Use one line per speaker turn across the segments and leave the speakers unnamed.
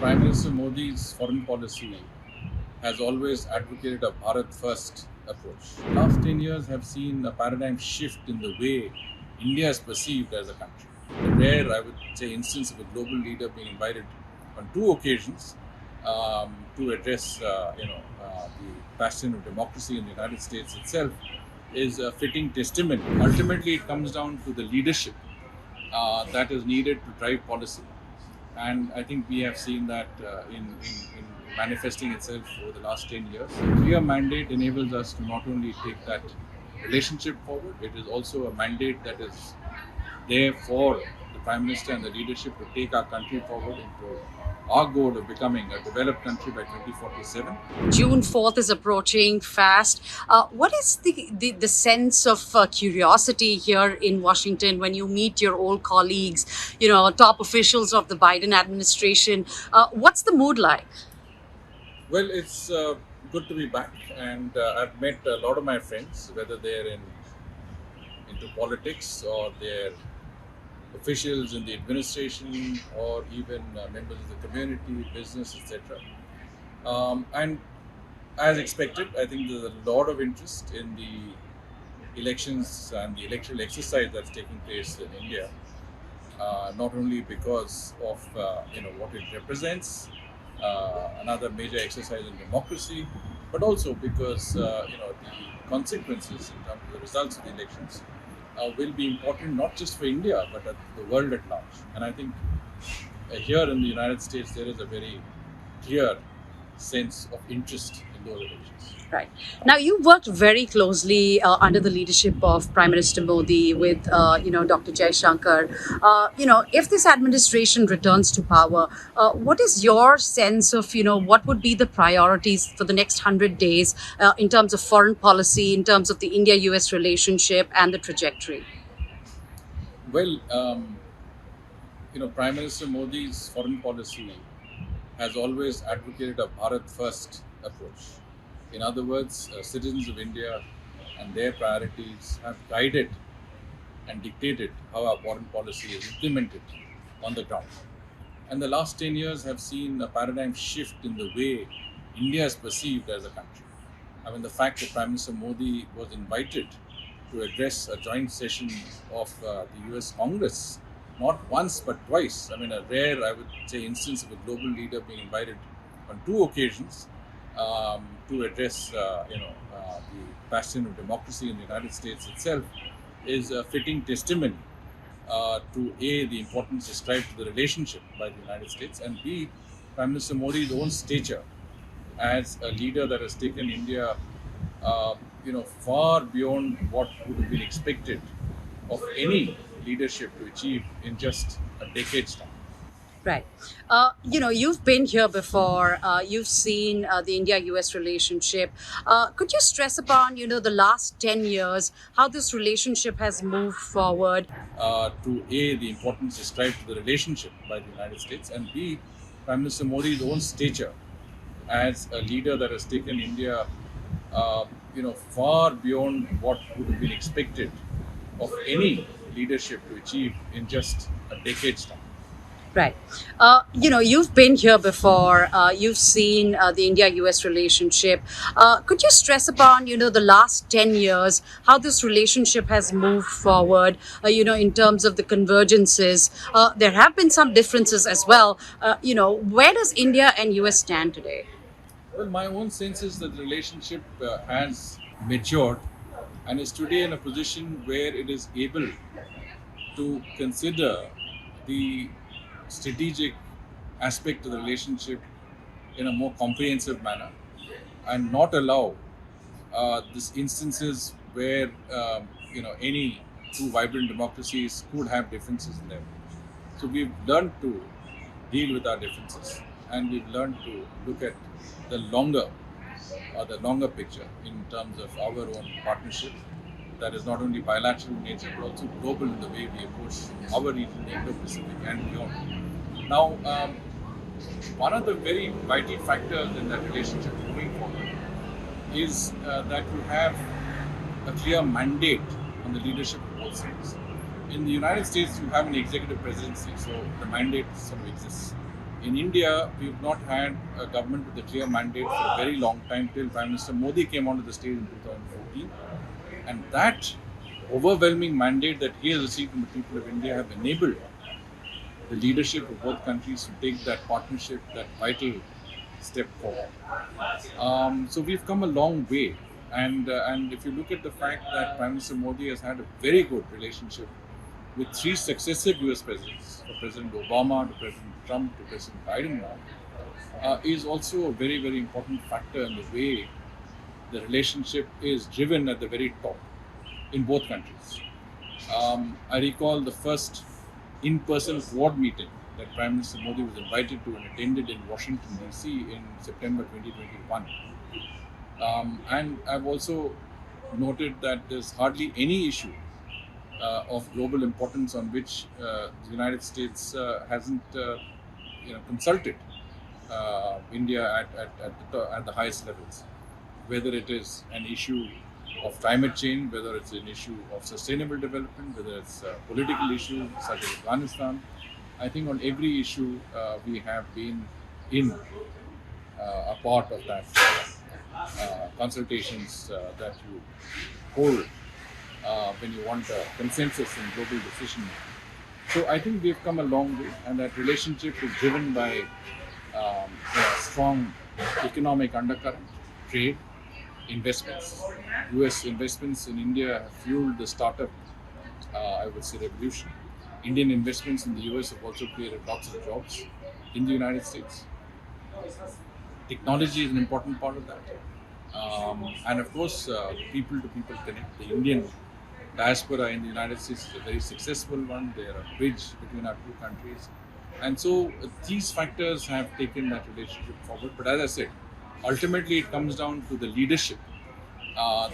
Prime Minister Modi's foreign policy has always advocated a Bharat First approach. Last 10 years have seen a paradigm shift in the way India is perceived as a country. A rare, I would say, instance of a global leader being invited on two occasions to address, the bastion of democracy in the United States itself is a fitting testimony. Ultimately, it comes down to the leadership that is needed to drive policy. And I think we have seen that in manifesting itself over the last 10 years. A clear mandate enables us to not only take that relationship forward, it is also a mandate that is there for the Prime Minister and the leadership to take our country forward into our goal of becoming a developed country by 2047.
June 4th is approaching fast. What is the sense of curiosity here in Washington when you meet your old colleagues, top officials of the Biden administration? What's the mood like?
Well, it's good to be back, and I've met a lot of my friends, whether they're into politics or they're officials in the administration or even members of the community, business, etc. And as expected, I think there's a lot of interest in the elections and the electoral exercise that's taking place in India. Not only because of what it represents, another major exercise in democracy, but also because the consequences in terms of the results of the elections will be important not just for India but the world at large. And I think here in the United States there is a very clear sense of interest in those elections.
Right. Now, you worked very closely under the leadership of Prime Minister Modi with, Dr. Jaishankar. If this administration returns to power, what is your sense of, what would be the priorities for the next 100 days in terms of foreign policy, in terms of the India-US relationship and the trajectory?
Well, Prime Minister Modi's foreign policy has always advocated a Bharat First approach. In other words, citizens of India and their priorities have guided and dictated how our foreign policy is implemented on the ground. And the last 10 years have seen a paradigm shift in the way India is perceived as a country. I mean, the fact that Prime Minister Modi was invited to address a joint session of the US Congress, not once but twice. I mean, a rare, I would say, instance of a global leader being invited on two occasions to address, the bastion of democracy in the United States itself is a fitting testimony to A, the importance ascribed to the relationship by the United States, and B, Prime Minister Modi's own stature as a leader that has taken India, far beyond what would have been expected of any leadership to achieve in just a decade's time.
Right. You've been here before. You've seen the India-US relationship. Could you stress upon, the last 10 years, how this relationship has moved forward?
To A, the importance ascribed to the relationship by the United States, and B, Prime Minister Modi's own stature as a leader that has taken India, far beyond what would have been expected of any leadership to achieve in just a decade's time.
Right. You've been here before. You've seen the India-US relationship. Could you stress upon, the last 10 years, how this relationship has moved forward, in terms of the convergences? There have been some differences as well. Where does India and US stand today?
Well, my own sense is that the relationship has matured and is today in a position where it is able to consider the strategic aspect of the relationship in a more comprehensive manner and not allow these instances where any two vibrant democracies could have differences in them. So we've learned to deal with our differences, and we've learned to look at the longer picture in terms of our own partnership that is not only bilateral in nature but also global in the way we approach our region, the Indo-Pacific and beyond. Now, one of the very vital factors in that relationship moving forward is that you have a clear mandate on the leadership of both sides. In the United States, you have an executive presidency, so the mandate sort of exists. In India, we've not had a government with a clear mandate for a very long time till Prime Minister Modi came onto the stage in 2014. And that overwhelming mandate that he has received from the people of India have enabled the leadership of both countries to take that partnership, that vital step forward. So we've come a long way, and if you look at the fact that Prime Minister Modi has had a very good relationship with three successive U.S. presidents, from President Obama to President Trump to President Biden now, is also a very, very important factor in the way the relationship is driven at the very top in both countries. I recall the first in-person Quad meeting that Prime Minister Modi was invited to and attended in Washington D.C. in September 2021. And I've also noted that there's hardly any issue of global importance on which the United States hasn't consulted India at the highest levels, whether it is an issue of climate change, whether it's an issue of sustainable development, whether it's political issues such as Afghanistan. I think on every issue we have been in a part of that consultations that you hold when you want a consensus in global decision making. So I think we've come a long way, and that relationship is driven by strong economic undercurrent, trade, investments. US investments in India have fueled the startup, I would say, revolution. Indian investments in the US have also created lots of jobs in the United States. Technology is an important part of that. And of course, people to people connect. The Indian diaspora in the United States is a very successful one. They are a bridge between our two countries. And so these factors have taken that relationship forward. But as I said, ultimately it comes down to the leadership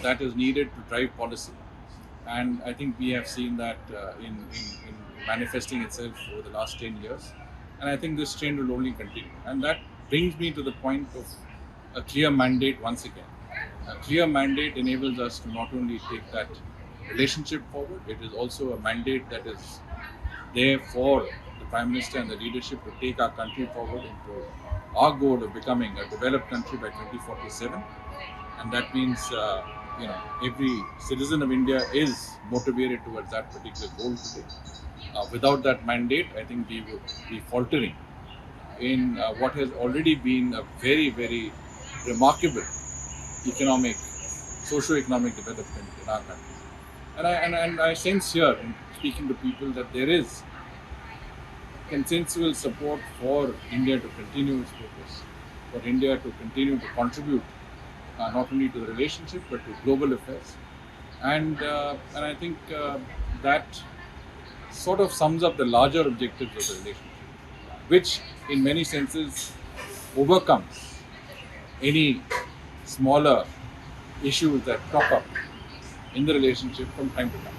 that is needed to drive policy. And I think we have seen that in manifesting itself over the last 10 years. And I think this trend will only continue. And that brings me to the point of a clear mandate once again. A clear mandate enables us to not only take that relationship forward, it is also a mandate that is there for the Prime Minister and the leadership to take our country forward into our goal of becoming a developed country by 2047. And that means every citizen of India is motivated towards that particular goal today. Without that mandate, I think we would be faltering in what has already been a very, very remarkable economic, socio-economic development in our country. And I sense here, in speaking to people, that there is consensual support for India to continue its progress, for India to continue to contribute not only to the relationship but to global affairs. And I think that sort of sums up the larger objectives of the relationship, which in many senses overcomes any smaller issues that crop up in the relationship from time to time.